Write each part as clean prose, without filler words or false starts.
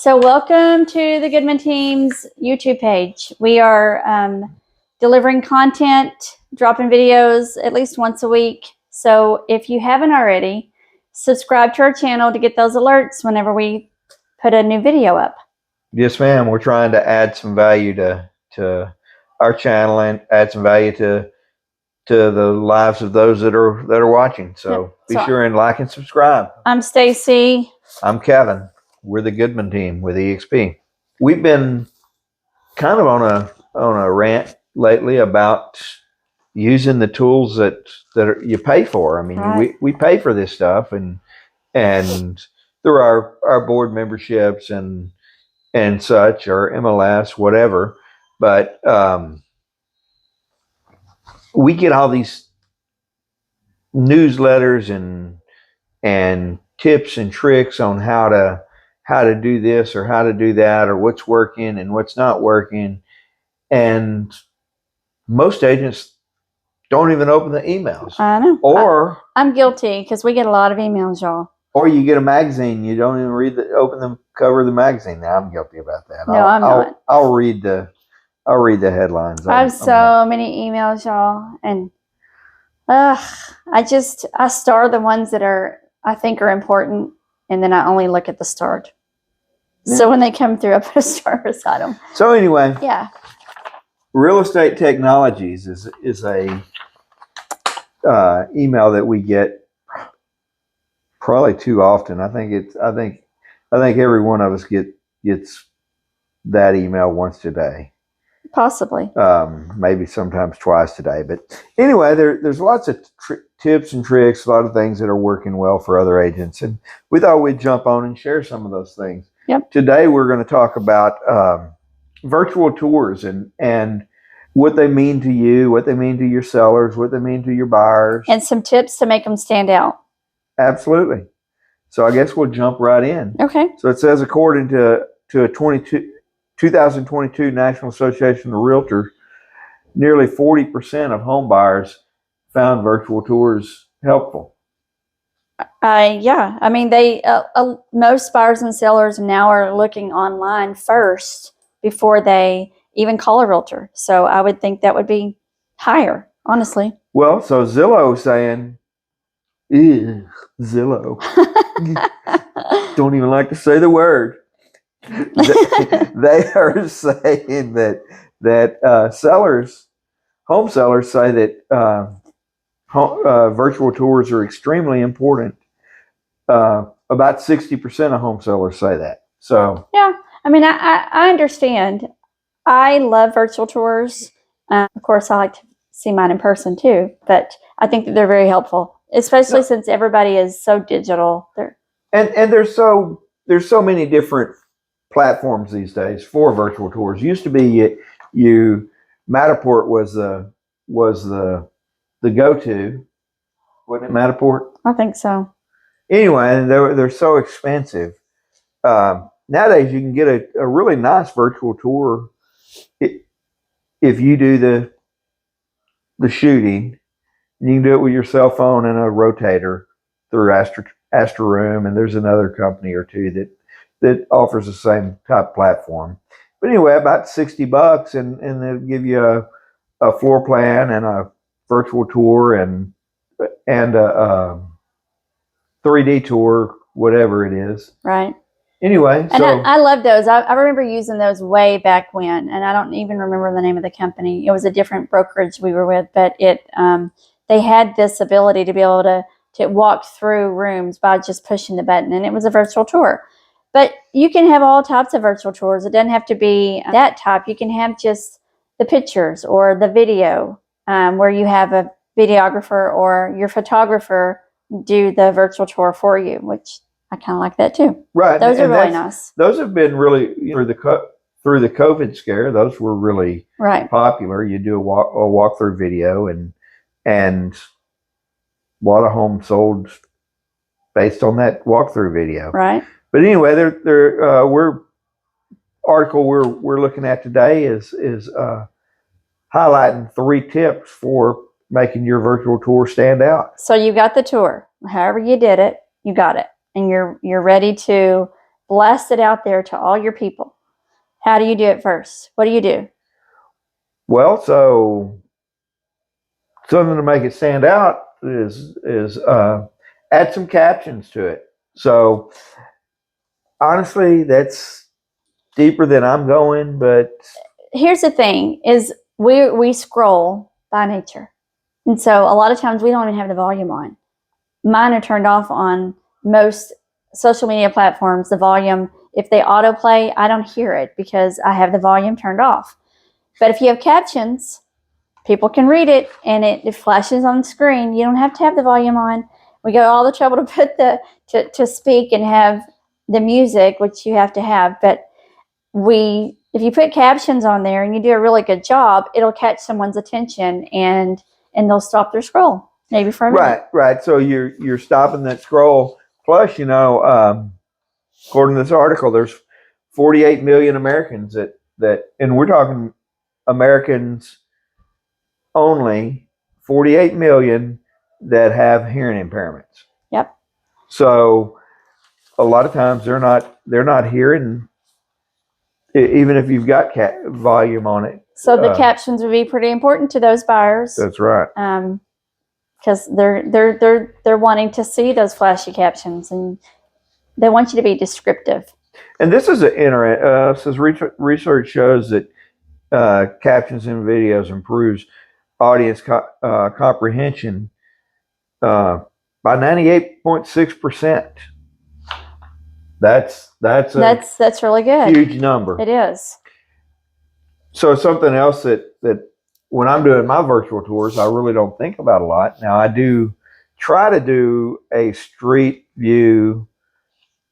So welcome to the Goodman Team's YouTube page. We are delivering content, dropping videos at least once a week. So if you haven't already, subscribe to our channel to get those alerts whenever we put a new video up. Yes, ma'am. We're trying to add some value to our channel and add some value to the lives of those that are watching. So be sure and like and subscribe. I'm Stacey. I'm Kevin. We're the Goodman Team with EXP. We've been kind of on a rant lately about using the tools that you pay for. I mean, right. we pay for this stuff and through our board memberships and such, or MLS, whatever. But we get all these newsletters and tips and tricks on how to do this or how to do that, or what's working and what's not working. And most agents don't even open the emails. I know. Or I'm guilty because we get a lot of emails, y'all. Or you get a magazine, you don't even open the cover of the magazine. Now I'm guilty about that. No, I'm not. I'll read the headlines. I have so many emails, y'all, and I star the ones that I think are important, and then I only look at the starred. Yeah. So when they come through, I put a star beside them. So anyway, yeah, Real Estate Technologies is a email that we get probably too often. I think every one of us gets that email once a day. Possibly. Maybe sometimes twice a day. But anyway, there's lots of tips and tricks, a lot of things that are working well for other agents, and we thought we'd jump on and share some of those things. Yep. Today we're going to talk about virtual tours and what they mean to you, what they mean to your sellers, what they mean to your buyers, and some tips to make them stand out. Absolutely. So I guess we'll jump right in. Okay. So it says, according to a 2022 National Association of Realtors, nearly 40% of home buyers found virtual tours helpful. Yeah. I mean, most buyers and sellers now are looking online first before they even call a realtor. So I would think that would be higher, honestly. Well, so Zillow is saying, Zillow. Don't even like to say the word. They are saying that home sellers say that virtual tours are extremely important. About 60% of home sellers say that. So yeah, I mean, I understand. I love virtual tours. Of course, I like to see mine in person too, but I think that they're very helpful, especially since everybody is so digital. And there's so many different platforms these days for virtual tours. Used to be Matterport was the go-to. Wasn't it Matterport? I think so. Anyway, they're so expensive. Nowadays you can get a really nice virtual tour if you do the shooting. You can do it with your cell phone and a rotator through Astra Room, and there's another company or two that offers the same type platform. But anyway, about $60, and they'll give you a floor plan and a virtual tour and a 3D tour, whatever it is. Right. Anyway, and I love those. I remember using those way back when, and I don't even remember the name of the company. It was a different brokerage we were with, but they had this ability to be able to walk through rooms by just pushing the button, and it was a virtual tour. But you can have all types of virtual tours. It doesn't have to be that type. You can have just the pictures or the video, where you have a videographer or your photographer do the virtual tour for you, which I kind of like that too. Right. Those are really nice. Those have been really, through the COVID scare, those were really popular. You do a walkthrough video, and a lot of homes sold based on that walkthrough video. Right. But anyway, article we're looking at today is highlighting 3 tips for making your virtual tour stand out. So you got the tour, however you did it, you got it, and you're ready to blast it out there to all your people. How do you do it first? What do you do? Well, so something to make it stand out is add some captions to it. So honestly, that's deeper than I'm going, but here's the thing: is we scroll by nature, and so a lot of times we don't even have the volume on. Mine are turned off on most social media platforms. The volume, if they autoplay, I don't hear it because I have the volume turned off. But if you have captions, people can read it and it flashes on the screen. You don't have to have the volume on. We go all the trouble to put to speak and have the music, which you have to have. But if you put captions on there and you do a really good job, it'll catch someone's attention and they'll stop their scroll maybe for a minute. Right. So you're stopping that scroll. Plus, according to this article, there's 48 million Americans that, and we're talking Americans only, 48 million that have hearing impairments. Yep. So a lot of times they're not hearing, even if you've got volume on it. So the captions would be pretty important to those buyers. That's right. Because they're wanting to see those flashy captions and they want you to be descriptive. And this is says research shows that captions in videos improves audience comprehension by 98.6%. That's really good. Huge number. It is. So something else that when I'm doing my virtual tours, I really don't think about a lot. Now I do try to do a street view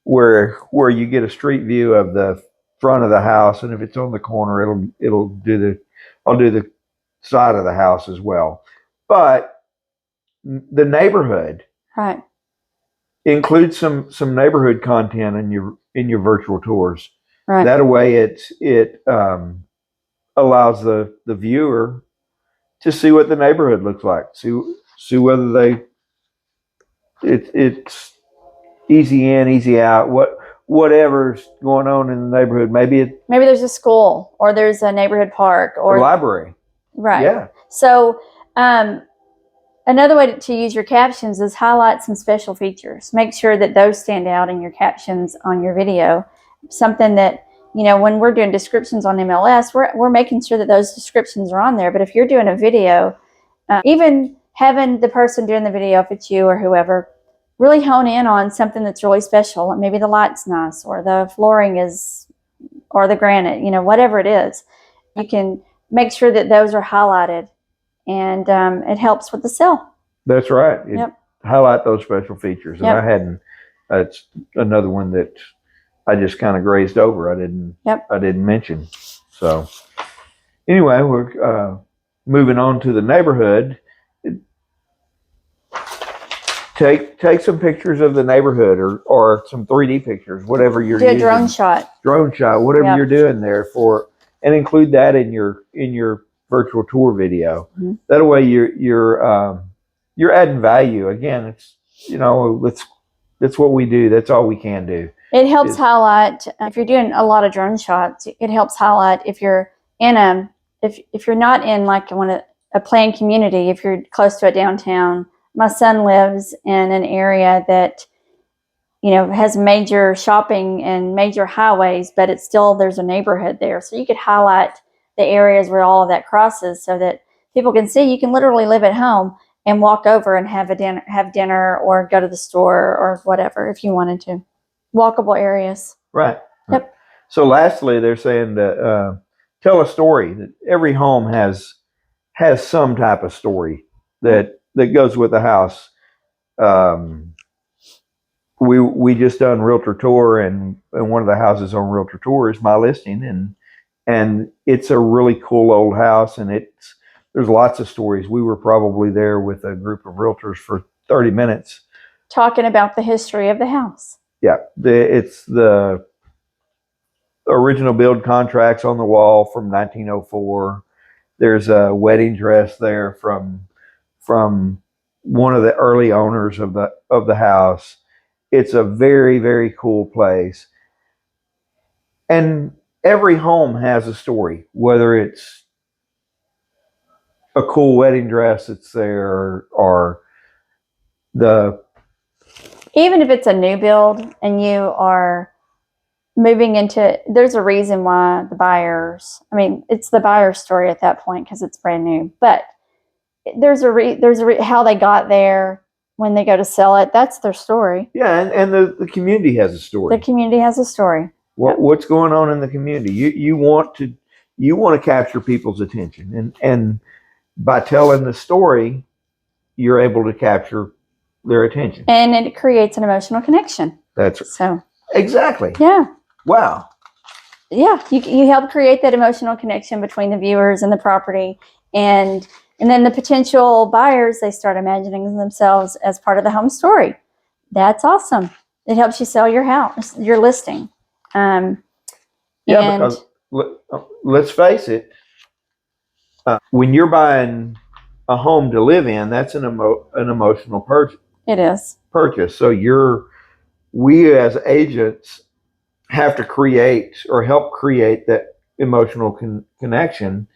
where you get a street view of the front of the house, and if it's on the corner, I'll do the side of the house as well. But the neighborhood, right, include some neighborhood content in your virtual tours. Right. That way, it allows the viewer to see what the neighborhood looks like. See whether it's easy in, easy out. Whatever's going on in the neighborhood. Maybe there's a school or there's a neighborhood park or a library. Right. Yeah. So another way to use your captions is highlight some special features. Make sure that those stand out in your captions on your video. Something that, when we're doing descriptions on MLS, we're making sure that those descriptions are on there. But if you're doing a video, even having the person doing the video, if it's you or whoever, really hone in on something that's really special. Maybe the light's nice or the flooring or the granite, whatever it is. You can make sure that those are highlighted and it helps with the sale. That's right. Yep. Highlight those special features. And that's another one that I just kind of grazed over. I didn't mention. So anyway, we're moving on to the neighborhood. Take some pictures of the neighborhood or some 3D pictures, whatever you're using. Do a drone shot. Whatever you're doing there and include that in your virtual tour video. Mm-hmm. That way you're adding value. Again, it's that's what we do. That's all we can do. It helps highlight if you're doing a lot of drone shots. It helps highlight if you're in if you're not in like a planned community. If you're close to a downtown. My son lives in an area that, has major shopping and major highways, but there's a neighborhood there. So you could highlight the areas where all of that crosses so that people can see. You can literally live at home and walk over and have dinner or go to the store or whatever if you wanted to. Walkable areas. Right. Yep. So lastly, they're saying to tell a story. That every home has some type of story that goes with the house. We just done Realtor Tour, and one of the houses on Realtor Tour is my listing, and it's a really cool old house, and there's lots of stories. We were probably there with a group of realtors for 30 minutes talking about the history of the house. Yeah, it's the original build contracts on the wall from 1904. There's a wedding dress there from one of the early owners of the house. It's a very, very cool place. And every home has a story, whether it's a cool wedding dress that's there or the Even if it's a new build and you are moving into, there's a reason why the buyers, I mean, it's the buyer's story at that point because it's brand new, but there's how they got there when they go to sell it. That's their story. yeah, and the community has a story. The community has a story. What's going on in the community? You want to capture people's attention, and by telling the story, you're able to capture their attention, and it creates an emotional connection. That's so exactly. Yeah. Wow. Yeah, you help create that emotional connection between the viewers and the property, and then the potential buyers, they start imagining themselves as part of the home story. That's awesome. It helps you sell your house, your listing. Because let's face it, when you're buying a home to live in, that's an emotional purchase. It is. Purchase. So we as agents have to create or help create that emotional connection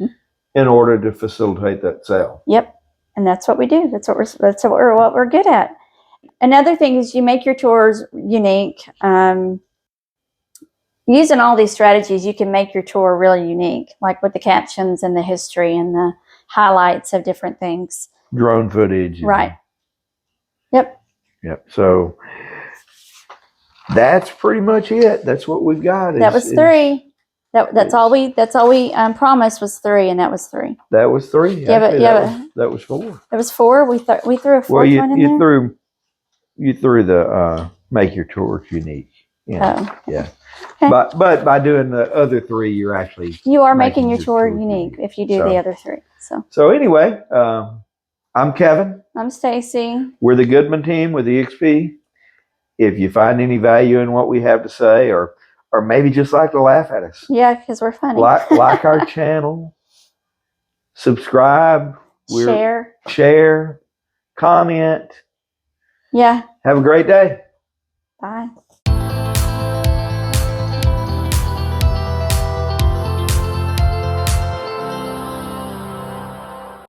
in order to facilitate that sale. Yep, and that's what we do. That's what we're good at. Another thing is you make your tours unique. Using all these strategies, you can make your tour really unique, like with the captions and the history and the highlights of different things. Drone footage. Right. Yep. Yep. So that's pretty much it. That's what we've got. That was 3. That's all we promised was 3, and that was 3. That was 3. Actually, that was 4. It was 4. We threw a 4th one in there. You threw the make your tours unique. Yeah. Oh. Yeah. Okay. But by doing the other 3, you are making your tour unique if you do the other 3. So anyway, I'm Kevin. I'm Stacey. We're the Goodman Team with EXP. If you find any value in what we have to say, or maybe just like to laugh at us, yeah, because we're funny. like our channel, subscribe, share, comment. Yeah. Have a great day. Bye.